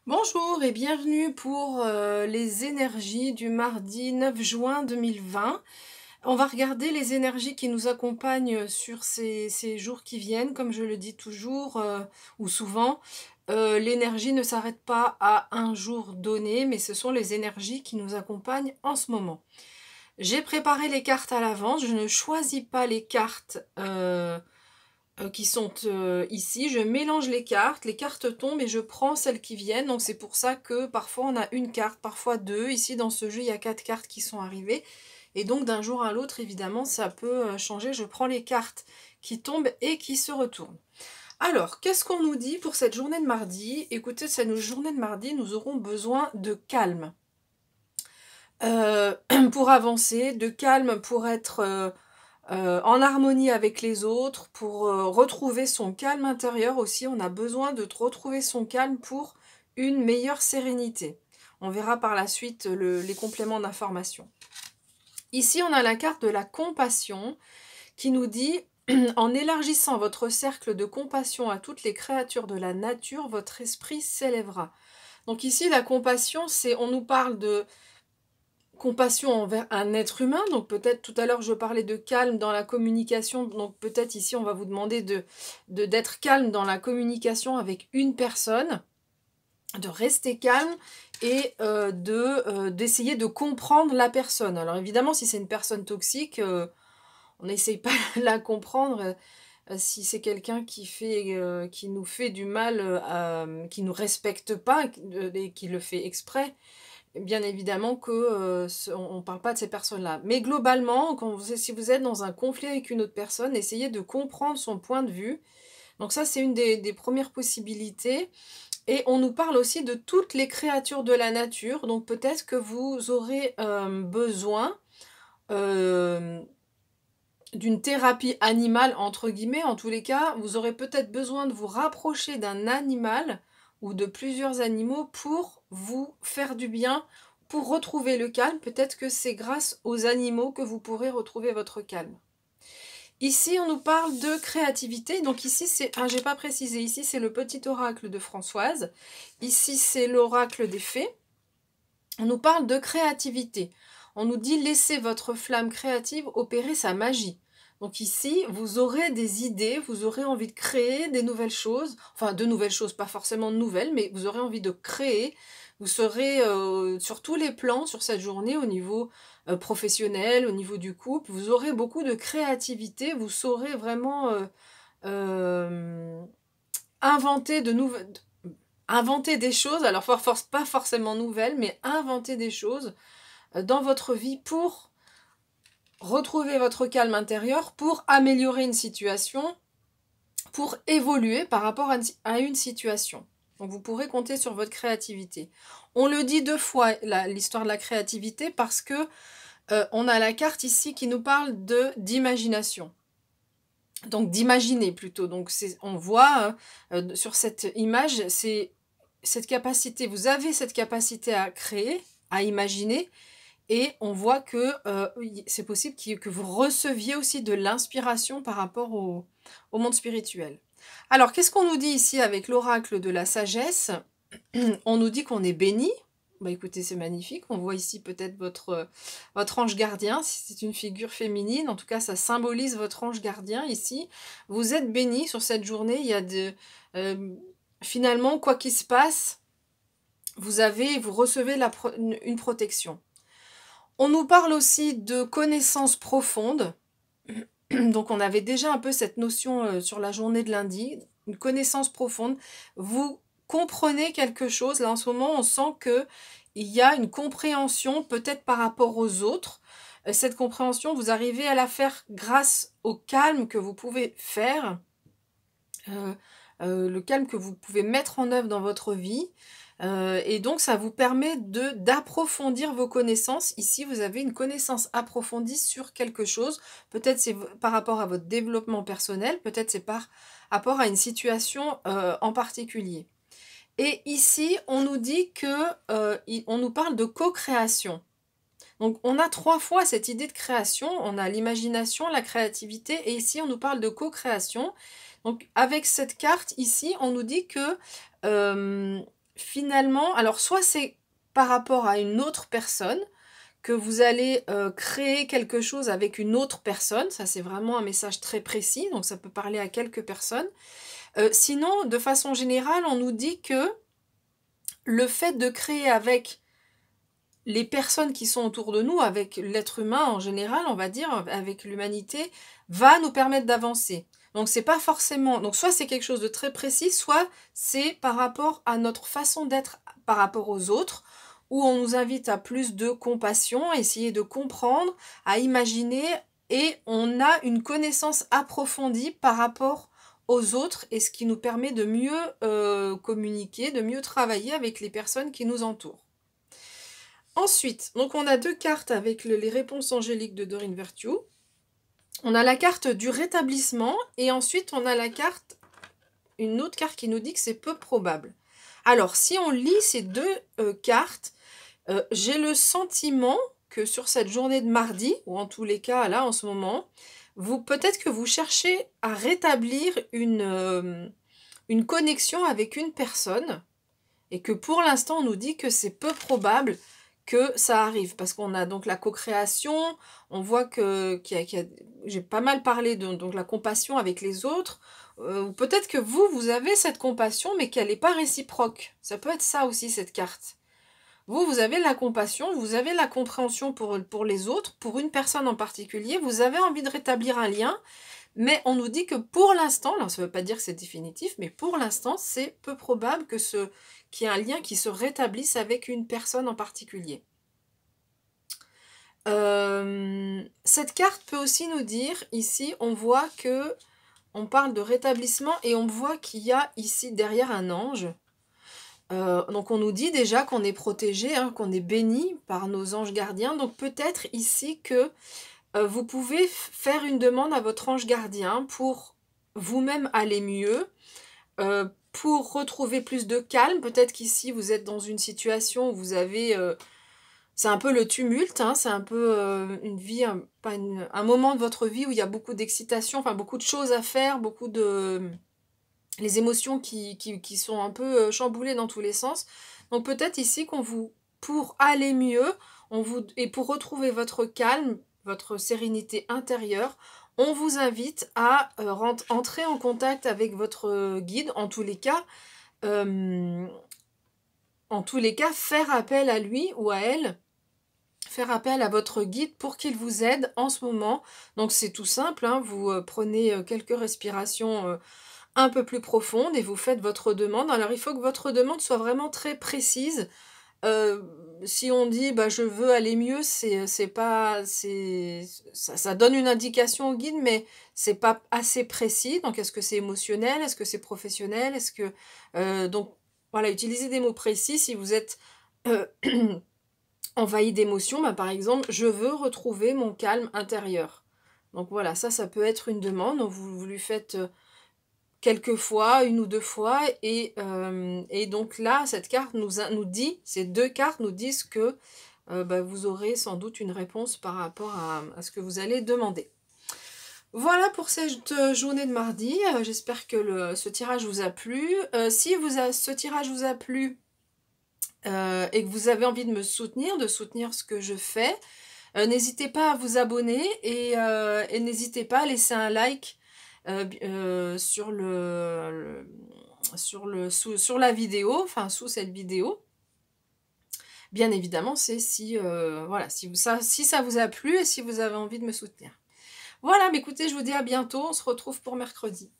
Bonjour et bienvenue pour les énergies du mardi 9 juin 2020. On va regarder les énergies qui nous accompagnent sur ces jours qui viennent. Comme je le dis toujours ou souvent, l'énergie ne s'arrête pas à un jour donné, mais ce sont les énergies qui nous accompagnent en ce moment. J'ai préparé les cartes à l'avance, je ne choisis pas les cartes qui sont ici. Je mélange les cartes tombent et je prends celles qui viennent. Donc c'est pour ça que parfois on a une carte, parfois deux. Ici dans ce jeu il y a 4 cartes qui sont arrivées. Et donc d'un jour à l'autre évidemment ça peut changer. Je prends les cartes qui tombent et qui se retournent. Alors, qu'est-ce qu'on nous dit pour cette journée de mardi? Écoutez, cette journée de mardi, nous aurons besoin de calme. Pour avancer, de calme pour être en harmonie avec les autres, pour retrouver son calme intérieur aussi. On a besoin de retrouver son calme pour une meilleure sérénité. On verra par la suite les compléments d'information. Ici, on a la carte de la compassion qui nous dit en élargissant votre cercle de compassion à toutes les créatures de la nature, votre esprit s'élèvera. Donc ici, la compassion, c'est, on nous parle de compassion envers un être humain, donc peut-être tout à l'heure je parlais de calme dans la communication, donc peut-être ici on va vous demander d'être calme dans la communication avec une personne, de rester calme et d'essayer de comprendre la personne. Alors évidemment si c'est une personne toxique, on n'essaye pas de la comprendre. Si c'est quelqu'un qui nous fait du mal, qui nous respecte pas et qui le fait exprès, bien évidemment que on ne parle pas de ces personnes-là. Mais globalement, si vous êtes dans un conflit avec une autre personne, essayez de comprendre son point de vue. Donc ça, c'est une des premières possibilités. Et on nous parle aussi de toutes les créatures de la nature. Donc peut-être que vous aurez besoin d'une thérapie animale, entre guillemets. En tous les cas, vous aurez peut-être besoin de vous rapprocher d'un animal ou de plusieurs animaux pour vous faire du bien, pour retrouver le calme. Peut-être que c'est grâce aux animaux que vous pourrez retrouver votre calme. Ici, on nous parle de créativité. Donc ici, c'est, j'ai pas précisé, ici c'est le petit oracle de Françoise. Ici, c'est l'oracle des fées. On nous parle de créativité. On nous dit laissez votre flamme créative opérer sa magie. Donc ici, vous aurez des idées, vous aurez envie de créer des nouvelles choses. Enfin, de nouvelles choses, pas forcément de nouvelles, mais vous aurez envie de créer. Vous serez sur tous les plans sur cette journée, au niveau professionnel, au niveau du couple. Vous aurez beaucoup de créativité. Vous saurez vraiment inventer inventer des choses. Alors, pas forcément nouvelles, mais inventer des choses dans votre vie pour retrouver votre calme intérieur, pour améliorer une situation, pour évoluer par rapport à une situation. Donc vous pourrez compter sur votre créativité. On le dit 2 fois, l'histoire de la créativité, parce que on a la carte ici qui nous parle d'imagination. Donc d'imaginer plutôt. Donc on voit sur cette image, c'est cette capacité, vous avez cette capacité à créer, à imaginer. Et on voit que c'est possible que vous receviez aussi de l'inspiration par rapport au monde spirituel. Alors, qu'est-ce qu'on nous dit ici avec l'oracle de la sagesse? On nous dit qu'on est béni. Bah écoutez, c'est magnifique. On voit ici peut-être votre ange gardien, si c'est une figure féminine. En tout cas, ça symbolise votre ange gardien ici. Vous êtes béni sur cette journée. Il y a finalement, quoi qu'il se passe, vous recevez une protection. On nous parle aussi de connaissances profondes. Donc on avait déjà un peu cette notion sur la journée de lundi, une connaissance profonde. Vous comprenez quelque chose. Là en ce moment, on sent qu'il y a une compréhension peut-être par rapport aux autres. Cette compréhension, vous arrivez à la faire grâce au calme que vous pouvez faire, le calme que vous pouvez mettre en œuvre dans votre vie. Et donc ça vous permet d'approfondir vos connaissances. Ici, vous avez une connaissance approfondie sur quelque chose. Peut-être c'est par rapport à votre développement personnel, peut-être c'est par rapport à une situation en particulier. Et ici, on nous dit on nous parle de co-création. Donc on a 3 fois cette idée de création. On a l'imagination, la créativité, et ici on nous parle de co-création. Donc avec cette carte ici, on nous dit que finalement, alors soit c'est par rapport à une autre personne, que vous allez créer quelque chose avec une autre personne, ça c'est vraiment un message très précis, donc ça peut parler à quelques personnes. Sinon, de façon générale, on nous dit que le fait de créer avec les personnes qui sont autour de nous, avec l'être humain en général, on va dire, avec l'humanité, va nous permettre d'avancer. Donc c'est pas forcément, donc soit c'est quelque chose de très précis, soit c'est par rapport à notre façon d'être par rapport aux autres, où on nous invite à plus de compassion, à essayer de comprendre, à imaginer, et on a une connaissance approfondie par rapport aux autres, et ce qui nous permet de mieux communiquer, de mieux travailler avec les personnes qui nous entourent. Ensuite, donc on a deux cartes avec les réponses angéliques de Doreen Virtue. On a la carte du rétablissement et ensuite on a la carte, une autre carte qui nous dit que c'est peu probable. Alors, si on lit ces deux cartes, j'ai le sentiment que sur cette journée de mardi, ou en tous les cas là en ce moment, peut-être que vous cherchez à rétablir une connexion avec une personne et que pour l'instant on nous dit que c'est peu probable que ça arrive, parce qu'on a donc la co-création, on voit que j'ai pas mal parlé de donc la compassion avec les autres, ou peut-être que vous avez cette compassion, mais qu'elle n'est pas réciproque. Ça peut être ça aussi, cette carte. Vous avez la compassion, vous avez la compréhension pour les autres, pour une personne en particulier, vous avez envie de rétablir un lien, mais on nous dit que pour l'instant, alors ça ne veut pas dire que c'est définitif, mais pour l'instant, c'est peu probable qu'il y ait un lien qui se rétablisse avec une personne en particulier. Cette carte peut aussi nous dire, ici, on voit que on parle de rétablissement et on voit qu'il y a ici derrière un ange. Donc on nous dit déjà qu'on est protégé, hein, qu'on est béni par nos anges gardiens. Donc peut-être ici que vous pouvez faire une demande à votre ange gardien pour vous-même aller mieux, pour retrouver plus de calme. Peut-être qu'ici, vous êtes dans une situation où vous avez... c'est un peu le tumulte, hein, c'est un peu une vie, un moment de votre vie où il y a beaucoup d'excitation, enfin beaucoup de choses à faire, beaucoup de... les émotions qui sont un peu chamboulées dans tous les sens. Donc peut-être ici qu'on vous... pour aller mieux, et pour retrouver votre calme, votre sérénité intérieure, on vous invite à entrer en contact avec votre guide, en tous les cas, faire appel à lui ou à elle, faire appel à votre guide pour qu'il vous aide en ce moment. Donc c'est tout simple, hein, vous prenez quelques respirations un peu plus profondes et vous faites votre demande. Alors il faut que votre demande soit vraiment très précise. Si on dit bah, je veux aller mieux, ça donne une indication au guide, mais c'est pas assez précis. Donc est-ce que c'est émotionnel, est-ce que c'est professionnel, est-ce que donc voilà, utilisez des mots précis. Si vous êtes envahi d'émotions, bah, par exemple, je veux retrouver mon calme intérieur. Donc voilà, ça peut être une demande. Donc, vous lui faites quelques fois, une ou deux fois, et donc là, cette carte nous dit, ces deux cartes nous disent que bah, vous aurez sans doute une réponse par rapport à ce que vous allez demander. Voilà pour cette journée de mardi. J'espère que ce tirage vous a plu. Si ce tirage vous a plu et que vous avez envie de me soutenir, de soutenir ce que je fais, n'hésitez pas à vous abonner et n'hésitez pas à laisser un like sur la vidéo, enfin sous cette vidéo. Bien évidemment, c'est si ça vous a plu et si vous avez envie de me soutenir. Voilà, mais écoutez, je vous dis à bientôt, on se retrouve pour mercredi.